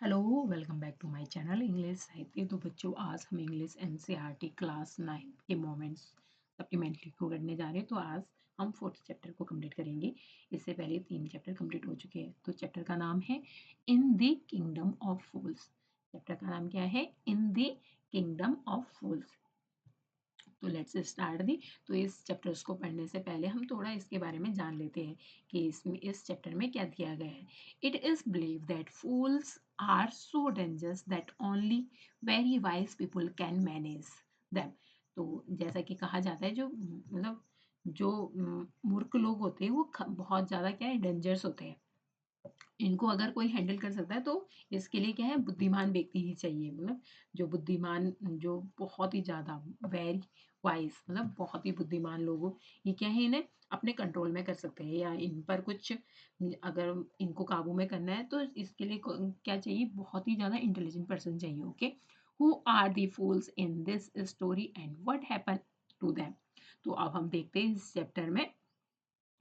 Hello, welcome back to my channel English साहित्य। तो बच्चों, आज हम इंग्लिश एनसीईआरटी क्लास 9 के मोमेंट्स सप्लीमेंट्री को करने जा रहे हैं। तो आज हम फोर्थ चैप्टर को कंप्लीट करेंगे। इससे पहले 3 चैप्टर कंप्लीट हो चुके हैं। तो चैप्टर का नाम है इन the kingdom of fools. Chapter का नाम क्या है? इन द किंगडम ऑफ फूल्स। तो लेट्स स्टार्ट दी। तो इस चैप्टर्स को पढ़ने से पहले हम थोड़ा इसके बारे में जान लेते हैं कि इसमें इस चैप्टर में क्या दिया गया है। It is believe that fools are so dangerous that only very wise people can manage them. तो जैसा कि कहा जाता है, जो मतलब जो मूर्ख लोग होते हैं वो बहुत ज़्यादा क्या है, डेंजरस होते हैं। इनको अगर कोई हैंडल कर सकता है तो इसके लिए क्या है, बुद्धिमान व्यक्ति ही चाहिए। मतलब जो बुद्धिमान, जो बहुत ही ज़्यादा वेरी वाइज, मतलब बहुत ही बुद्धिमान लोग ये क्या है, इन्हें अपने कंट्रोल में कर सकते हैं या इन पर कुछ अगर इनको काबू में करना है तो इसके लिए क्या चाहिए, बहुत ही ज़्यादा इंटेलिजेंट पर्सन चाहिए। Okay, who are the fools in this story and what happen to them. तो अब हम देखते हैं इस चैप्टर में,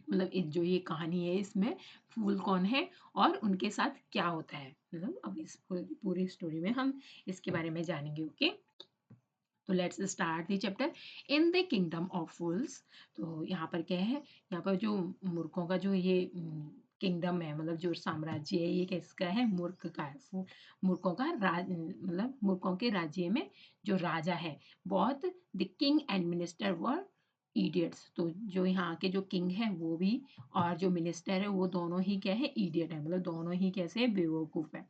मतलब जो ये कहानी है इसमें फूल कौन है और उनके साथ क्या होता है। मतलब अब इस पूरी स्टोरी में हम इसके बारे में जानेंगे। ओके, तो let's start the chapter in the kingdom of fools. तो यहाँ पर क्या है, यहाँ पर जो मूर्खों का जो ये किंगडम है, मतलब जो साम्राज्य है, ये किसका है? मूर्ख का है। मूर्खों का राज, मतलब मूर्खों के राज्य में जो राजा है, बहुत the king and minister were idiots. तो जो यहाँ के जो किंग है वो भी, और जो मिनिस्टर है वो दोनों ही क्या है, इडियट है। मतलब दोनों ही कैसे, बेवकूफ है।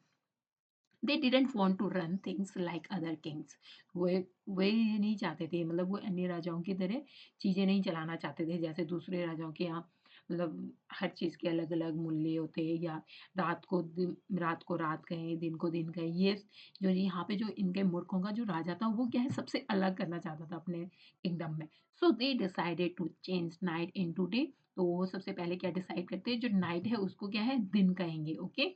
They didn't want to run things like other kings. वे ये नहीं चाहते थे, मतलब वो अन्य राजाओं की तरह चीज़ें नहीं चलाना चाहते थे जैसे दूसरे राजाओं के यहाँ। मतलब हर चीज़ के अलग अलग मूल्य होते हैं, या रात को रात कहें, दिन को दिन कहें। ये जो यहाँ पे जो इनके मूर्खों का जो राजा था वो क्या है, सबसे अलग करना चाहता था अपने किंगडम में। So they decided to change night into day. तो वो सबसे पहले क्या डिसाइड करते हैं, जो नाइट है उसको क्या है, दिन कहेंगे। ओके,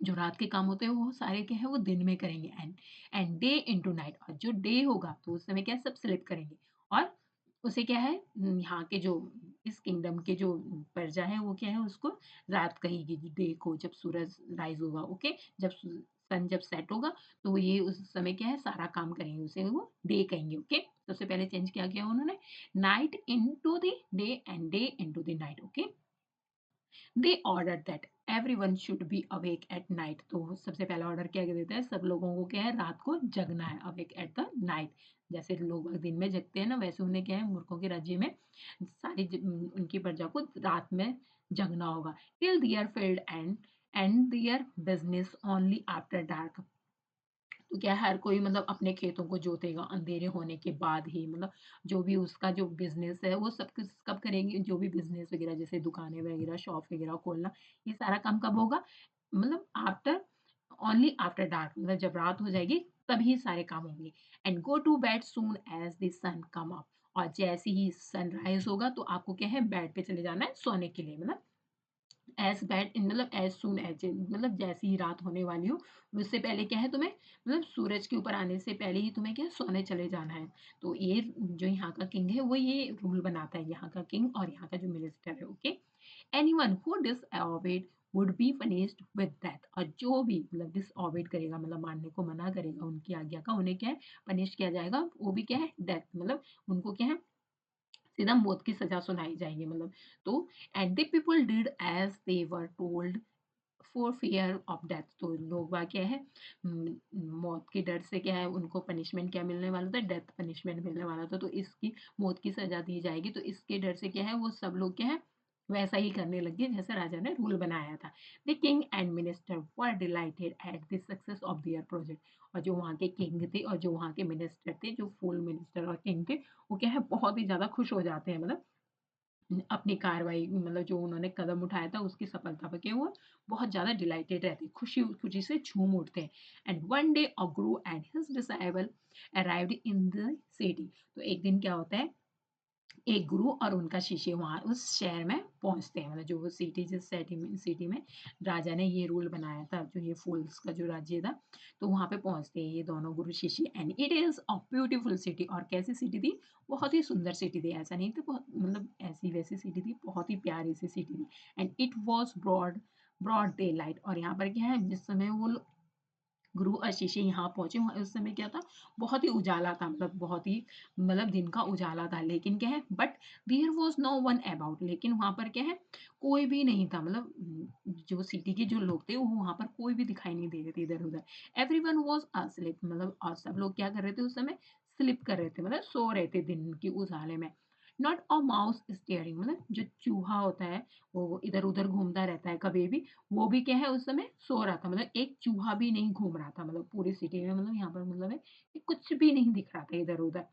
जो रात के काम होते हैं वो सारे क्या है, वो दिन में करेंगे। एंड डे इनटू नाइट, और जो डे होगा तो उस समय क्या, सब स्लिप करेंगे। और उसे क्या है, यहाँ के जो इस किंगडम के जो प्रजा है वो क्या है, उसको रात कहेगी, डे को, जब सूरज राइज होगा। ओके, जब सन जब सेट होगा तो ये उस समय क्या है, सारा काम करेंगे, उसे वो डे कहेंगे। ओके, सबसे पहले चेंज क्या किया उन्होंने, night into the day and day into the night. Okay, they order that everyone should be awake at night. तो सबसे पहला ऑर्डर क्या देता है, सब लोगों को क्या है, रात को जगना है, अवेक एट द नाइट। जैसे लोग दिन में जगते हैं ना, वैसे उन्हें क्या है, मूर्खों के राज्य में उनकी प्रजा को रात में जगना होगा। Till their field and their business only after dark. तो क्या है, हर कोई मतलब अपने खेतों को जोतेगा अंधेरे होने के बाद ही। मतलब जो भी उसका जो बिजनेस है वो सब कुछ कब करेंगे, जो भी बिजनेस वगैरह जैसे दुकानें वगैरह, शॉप वगैरह खोलना, ये सारा काम कब होगा, मतलब आफ्टर, ओनली आफ्टर डार्क, मतलब जब रात हो जाएगी तभी सारे काम होंगे। And go to bed soon as the sun come up. और जैसे ही सनराइज होगा तो आपको क्या है, बेड पे चले जाना है सोने के लिए। मतलब एज़ बैड इन, मतलब एज़ सून एज़ इन, मतलब जैसे ही रात होने वाली हो उससे पहले क्या है, तुम्हें मतलब सूरज के ऊपर आने से पहले ही तुम्हें क्या है, सोने चले जाना है। तो ये जो यहाँ का किंग है वो ये रूल बनाता है, यहाँ का किंग और यहाँ का जो मिनिस्टर है। Okay, anyone who disobeyed would be punished with death. और जो भी मतलब डिसओबेड करेगा, मतलब मानने को मना करेगा उनकी आज्ञा का, उन्हें क्या है, पनिश किया जाएगा। वो भी क्या है, डेथ, मतलब उनको क्या है, सीधा मौत की सजा सुनाई जाएगी। मतलब तो and the people did as they were told for fear of death. तो लोग बाग क्या है, मौत के डर से क्या है, उनको पनिशमेंट क्या मिलने वाला था, डेथ पनिशमेंट मिलने वाला था। तो इसकी मौत की सजा दी जाएगी। तो इसके डर से क्या है, वो सब लोग क्या है, वैसा ही करने लग गए जैसा राजा ने रूल बनाया था। The king and minister were dilated at the success of their project. और जो वहाँ के किंग थे और जो वहाँ के मिनिस्टर थे, जो फुल मिनिस्टर और किंग थे, वो क्या है, बहुत ही ज़्यादा खुश हो जाते हैं। मतलब अपनी कार्रवाई, मतलब जो उन्होंने कदम उठाया था उसकी सफलता पे क्या हुआ, बहुत ज़्यादा डिलाइटेड रहते, खुशी खुशी से झूम उठते हैं। And one day a Guru and his disciple arrived in the city. तो एक दिन क्या होता है, एक गुरु और उनका शिष्य वहाँ उस शहर में पहुँचते हैं। मतलब जो वो सिटी, जिस सिटी में राजा ने ये रूल बनाया था, जो ये फूल्स का जो राज्य था, तो वहाँ पे पहुँचते हैं ये दोनों गुरु शिष्य। And it is a beautiful city. और कैसी सिटी थी, बहुत ही सुंदर सिटी थी। ऐसा नहीं था बहुत, मतलब ऐसी वैसी सिटी थी, बहुत ही प्यारी सी सिटी थी। And it was broad broad daylight. और यहाँ पर क्या है, जिस समय वो गुरु और शिष्य यहाँ पहुँचे, वहाँ उस समय क्या था, बहुत ही उजाला था, मतलब बहुत ही मतलब दिन का उजाला था। लेकिन क्या है, but there was no one about, लेकिन वहाँ पर क्या है, कोई भी नहीं था, मतलब जो सिटी के जो लोग थे, वो वहाँ पर कोई भी दिखाई नहीं दे रहे थे इधर-उधर। एवरीवन वाज़ अस्लीप, मतलब सब लोग क्या कर रहे थे उस समय, स्लीप कर रहे थे, मतलब सो रहे थे दिन के उजाले में। नॉट अ माउस स्टीयरिंग, मतलब जो चूहा होता है, वो इधर-उधर घूमता रहता है कभी भी, वो भी क्या है उस समय सो रहा था, मतलब एक चूहा भी नहीं घूम रहा था, मतलब पूरी सिटी में, मतलब यहाँ पर मतलब है कि कुछ भी नहीं दिख रहा था इधर-उधर।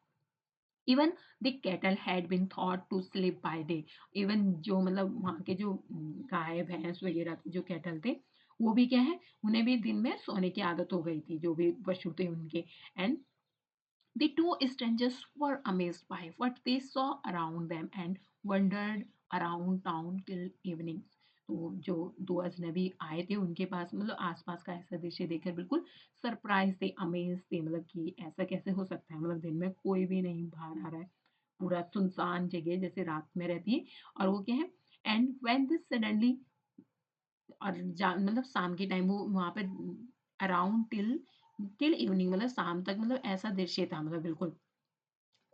Even the cattle had been thought to sleep by day, even जो मतलब वहाँ के जो गाय, भैंस वगैरह थे, जो कैटल थे, वो भी क्या है, उन्हें भी दिन में सोने की आदत हो गई थी, जो भी पशु थे उनके। And the two strangers were amazed by what they saw around them and wandered around town till evening. तो जो दो अजनबी आए थे उनके पास, मतलब आसपास का ऐसा दृश्य देखकर बिल्कुल सरप्राइज थे, अमेज थे, मतलब कि ऐसा कैसे हो सकता है, मतलब दिन में कोई भी नहीं बाहर आ रहा है, पूरा सुनसान जगह जैसे रात में रहती है, और वो क्या है, एंड व्हेन दिस सडनली, और मतलब शाम के टाइम वो वहाँ पे अराउंड टिल टिल इवनिंग, मतलब शाम तक, मतलब ऐसा दृश्य था, मतलब बिल्कुल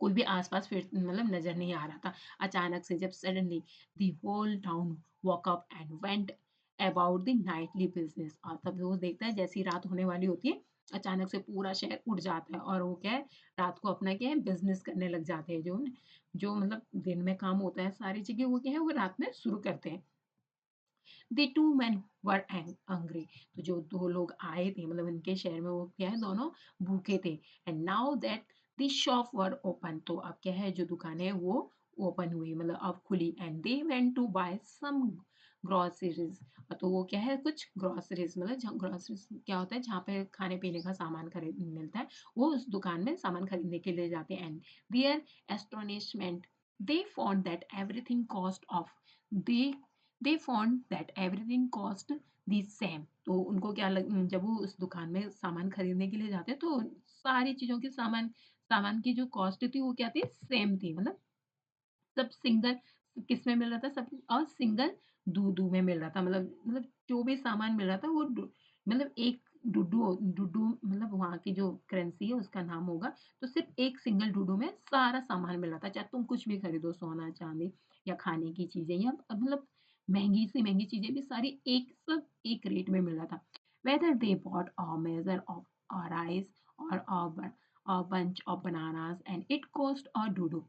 कोई भी आस-पास फिर मतलब नज़र नहीं आ रहा था। अचानक से जब suddenly the whole town woke up and went about the nightly business, और तब वो देखता है जैसी रात होने वाली होती है, अचानक से पूरा शहर उठ जाता है, और वो क्या है, रात को अपना क्या है, बिज़नेस करने लग जाते हैं। जो जो मतलब दिन में काम होता है सारी जगह, वो क्या है, वो रात में शुरू करते हैं। The two man were hungry, तो जो दो लोग आए थे, मतलब उनके शहर में, वो क्या है, दोनों भूखे थे। And now that the shop were open, तो अब क्या है, जो दुकान है वो ओपन हुई, मतलब अब खुली। And they went to buy some groceries, तो वो क्या है, कुछ ग्रोसरीज, मतलब ग्रोसरीज क्या होता है, जहाँ पे खाने पीने का सामान खरीद मिलता है, वो उस दुकान में सामान खरीदने के लिए जाते हैं। And their astonishment, they found that everything cost of they they found that everything cost the same, तो उनको क्या जब वो उस दुकान में सामान खरीदने के लिए जाते हैं, तो सारी चीज़ों की सामान सामान की जो कॉस्ट थी, वो क्या थी, सेम थी, मतलब सब सिंगल किसमें मिल रहा था, सब, और सिंगल डूडू में मिल रहा था, मतलब जो भी सामान मिल रहा था, वो मतलब एक डुडू डुडू, मतलब वहाँ की जो करेंसी है उसका नाम होगा, तो सिर्फ एक सिंगल डुडू में सारा सामान मिल रहा था, चाहे तुम कुछ भी खरीदो, सोना चांदी या खाने की चीजें, या मतलब महंगी से महंगी चीजें भी सारी एक, सब एक रेट में मिल रहा था। Whether they bought a measure of rice और a bunch of bananas and it cost a dodo,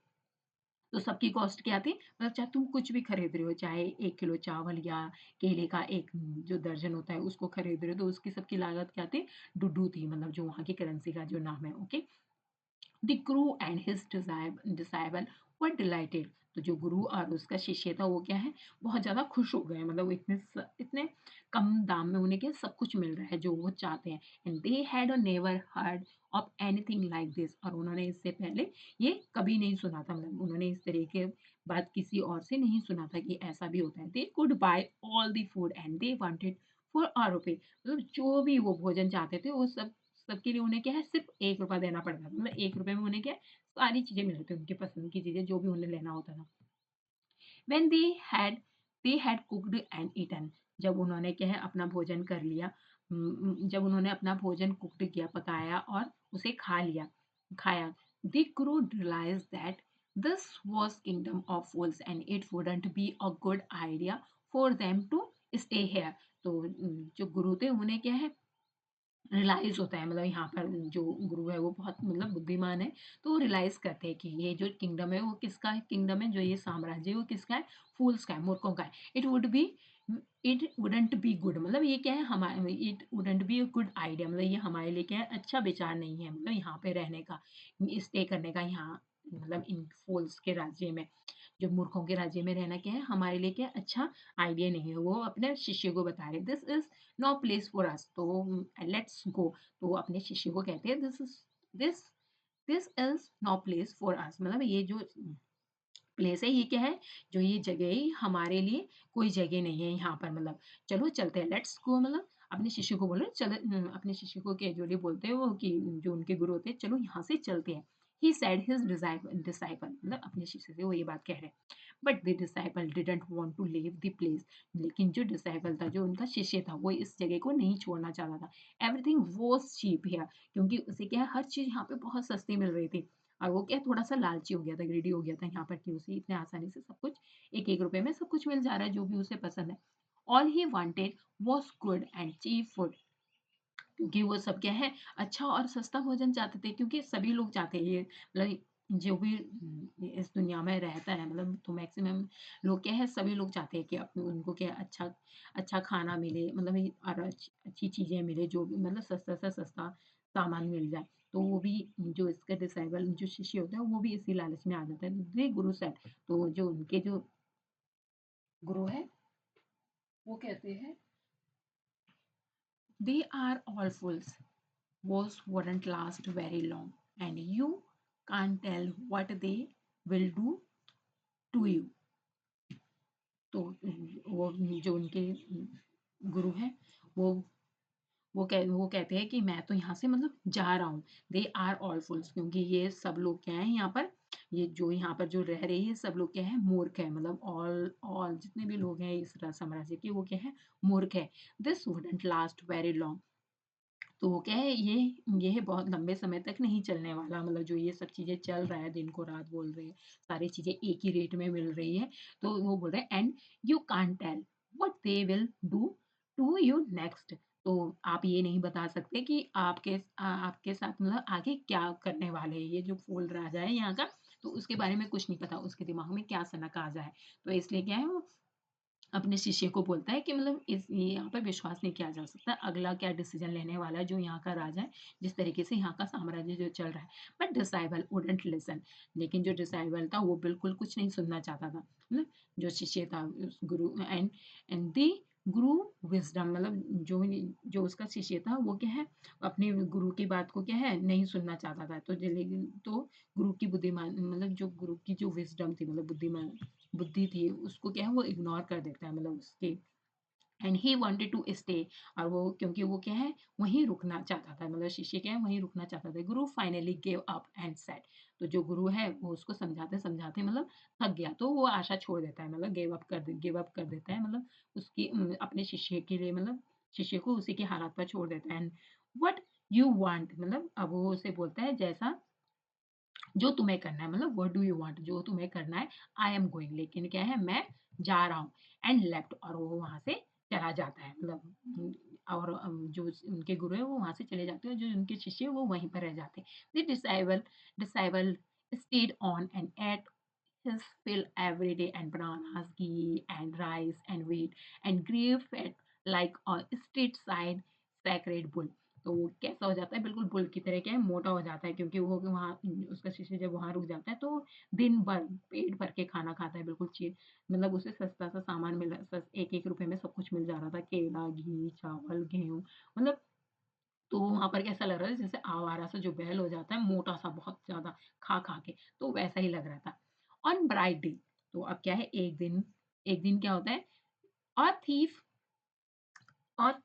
तो सबकी कॉस्ट क्या थी, मतलब चाहे तुम कुछ भी खरीद रहे हो, चाहे 1 किलो चावल या केले का एक जो दर्जन होता है उसको खरीद रहे हो, तो उसकी सबकी लागत क्या थी, डुड्डू थी, मतलब जो वहाँ की करेंसी का जो नाम है, okay. The Guru and his disciple were dilated, तो जो गुरु और उसका शिष्य था, वो क्या है, बहुत ज़्यादा खुश हो गए, मतलब वो इतने कम दाम में उन्हें क्या सब कुछ मिल रहा है जो वो चाहते हैं। And they had never heard of anything like this, और उन्होंने इससे पहले ये कभी नहीं सुना था, मतलब उन्होंने इस तरह के बात किसी और से नहीं सुना था कि ऐसा भी होता है। They could buy all the food and they wanted for a rupee, मतलब जो भी वो भोजन चाहते थे, वो सब सबके लिए उन्हें क्या है, सिर्फ ₹1 देना पड़ता था, मतलब ₹1 में उन्हें क्या है, सारी चीज़ें मिल रही थी, उनकी पसंद की चीज़ें जो भी उन्हें लेना होता था। When they had cooked and eaten, जब उन्होंने क्या है, अपना भोजन कर लिया, जब उन्होंने अपना भोजन कुक्ड किया, पकाया और उसे खाया, the crew realised that this was kingdom of fools and it wouldn't be a good idea for them to stay here, तो जो गुरु थे उन्हें क्या है, रियलाइज़ होता है, मतलब यहाँ पर जो गुरु है वो बहुत मतलब बुद्धिमान है, तो वो रियलाइज़ करते हैं कि ये जो किंगडम है वो किसका है, किंगडम है जो ये साम्राज्य है वो किसका है, फूल्स का है, मूर्खों का है। इट वुडंट बी गुड, मतलब ये क्या है, हमारे it wouldn't be a good idea, मतलब ये हमारे लिए क्या है, अच्छा विचार नहीं है, मतलब यहाँ पे रहने का, स्टे करने का यहाँ, मतलब इन फूल्स के राज्य में, जो मूर्खों के राज्य में रहना क्या है, हमारे लिए क्या अच्छा आइडिया नहीं है। वो अपने शिष्य को बता रहे, this is no place for us, तो लेट्स गो, तो वो अपने शिष्य को कहते हैं, this this is no place for us, मतलब ये जो प्लेस है, ये क्या है, जो ये जगह है, हमारे लिए कोई जगह नहीं है यहाँ पर, मतलब चलो चलते हैं, लेट्स गो, मतलब अपने शिष्य को बोले, चलो अपने शिष्य को कैजुअली बोलते हैं वो, कि जो उनके गुरु होते हैं, चलो यहाँ से चलते हैं। ही सेड हिज डिसाइपल, मतलब अपने शिष्य से वो ये बात कह रहे हैं। But the disciple didn't want to leave the place. लेकिन जो डिसाइपल था, जो उनका शिष्य था, वो इस जगह को नहीं छोड़ना चाहता था। एवरीथिंग वाज चीप हियर, क्योंकि उसे क्या है, हर चीज़ यहाँ पे बहुत सस्ती मिल रही थी। और वो क्या है, थोड़ा-सा लालची हो गया था, ग्रीडी हो गया था यहाँ पर कि उसे इतने आसानी से सब कुछ 1-1 रुपए में सब कुछ मिल जा रहा है, जो भी उसे पसंद है। All he wanted was good and cheap food, क्योंकि वो सब क्या है, अच्छा और सस्ता भोजन चाहते थे, क्योंकि सभी लोग चाहते हैं ये, मतलब जो भी इस दुनिया में रहता है, मतलब तो मैक्सिमम लोग क्या है, सभी लोग चाहते हैं कि उनको क्या है, अच्छा अच्छा खाना मिले, मतलब और अच्छी चीज़ें मिले, जो भी मतलब सस्ता से सस्ता सामान मिल जाए। तो वो भी जो इसका डिसाइबल जो शिष्य होता है, वो भी इसी लालच में आ जाता है। दे गुरु सेड, तो जो उनके जो गुरु है, वो कहते हैं, they are all fools, wars wouldn't last very long, and you can't tell what they will do to you। तो वो जो उनके गुरु हैं, वो वो कहते हैं कि मैं तो यहाँ से मतलब जा रहा हूँ। दे आर ऑल फूल्स, क्योंकि ये सब लोग क्या है यहाँ पर, ये जो यहाँ पर जो रह रहे हैं सब लोग क्या है, मूर्ख है, मतलब ऑल ऑल जितने भी लोग हैं इस साम्राज्य के, वो क्या है, मूर्ख है। This wouldn't last very long, तो वो क्या है, ये बहुत लंबे समय तक नहीं चलने वाला, मतलब जो ये सब चीज़ें चल रहा है, दिन को रात बोल रहे हैं, सारी चीज़ें एक ही रेट में मिल रही है। तो वो बोल रहे हैं, and you can't tell what they will do to you next. तो आप ये नहीं बता सकते कि आपके साथ मतलब आगे क्या करने वाले हैं, ये जो फूल राजा है यहाँ का, तो उसके बारे में कुछ नहीं पता, उसके दिमाग में क्या सनक आ जाए। तो इसलिए क्या है, वो अपने शिष्य को बोलता है कि मतलब इस यहाँ पर विश्वास नहीं किया जा सकता, अगला क्या डिसीजन लेने वाला है जो यहाँ का राजा है, जिस तरीके से यहाँ का साम्राज्य जो चल रहा है। बट डिसाइबल वुडंट लिसन, लेकिन जो डिसाइबल था वो बिल्कुल कुछ नहीं सुनना चाहता था, मतलब जो शिष्य था उस गुरु, एंड दी गुरु विजडम, मतलब जो जो उसका शिष्य था, वो क्या है, अपने गुरु की बात को क्या है, नहीं सुनना चाहता था। तो गुरु की बुद्धिमान, मतलब जो गुरु की जो विजडम थी, मतलब बुद्धि थी, उसको क्या है, वो इग्नोर कर देता है, मतलब उसके, and he wanted to stay, और वो क्योंकि वो क्या है, वहीं रुकना चाहता था, मतलब शिष्य क्या है, वहीं रुकना चाहता था। गुरु finally gave up and said, तो जो गुरु है वो उसको समझाते समझाते मतलब थक गया, तो वो आशा छोड़ देता है, मतलब गिव अप कर देता है, मतलब उसकी अपने शिष्य के लिए, मतलब शिष्य को उसी के हालात पर छोड़ देता है। एंड व्हाट यू वांट, मतलब अब वो उसे बोलता है, जैसा जो तुम्हें करना है, मतलब व्हाट डू यू वांट, जो तुम्हें करना है, आई एम गोइंग, लेकिन क्या है, मैं जा रहा हूँ। एंड लेफ्ट, और वो वहां से चला जाता है, मतलब और जो उनके गुरु है वो वहां से चले जाते हैं, जो उनके शिष्य है वो वहीं पर रह जाते हैं। The disciple stayed on and ate his fill every day, and bananas, ghee and rice and wheat and grew fat like a street side sacred bull। तो वो कैसा हो जाता है, बिल्कुल बुल की तरह क्या है, मोटा हो जाता है, क्योंकि वो वहाँ उसका शिष्य जब वहाँ रुक जाता है, तो दिन भर पेट भर के खाना खाता है, बिल्कुल चीप, मतलब उसे सस्ता सा सामान मिल रहा, 1-1 रुपए में सब कुछ मिल जा रहा था, केला, घी, चावल, गेहूँ, मतलब तो वहाँ पर कैसा लग रहा था, जैसे आवारा सा जो बैल हो जाता है, मोटा सा बहुत ज़्यादा खा के, तो वैसा ही लग रहा था। ऑन ब्राइट डे, तो अब क्या है, एक दिन क्या होता है, अ थीफ और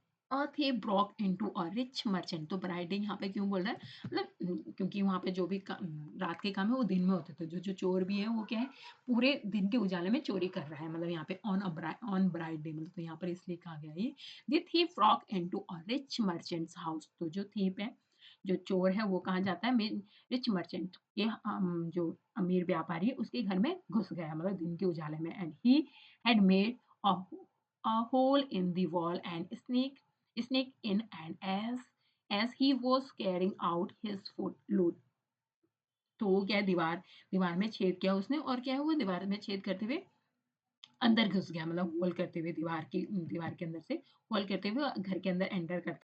he broke into a rich merchant। तो ब्राइडे यहाँ पे क्यों बोल रहा है, मतलब क्योंकि वहाँ पे जो भी रात के काम है वो दिन में होते थे, जो जो चोर भी है वो क्या है, पूरे दिन के उजाले में चोरी कर रहा है, मतलब यहाँ पे ऑन ब्राइड डे, मतलब तो यहाँ पर इसलिए कहा गया ये, the thief broke into a rich merchant's house। तो जो thief है, जो चोर है, वो कहाँ जाता है, रिच मर्चेंट के जो अमीर व्यापारी है उसके घर में घुस गया, मतलब दिन के उजाले में, and he had made a hole in the wall and sneak in, and as he was carrying out his food loot, तो वो क्या है, दीवार में छेद किया उसने, और क्या है, वो दीवार में छेद करते हुए अंदर घुस गया, मतलब होल करते हुए दीवार के अंदर से होल करते हुए घर के अंदर एंटर करता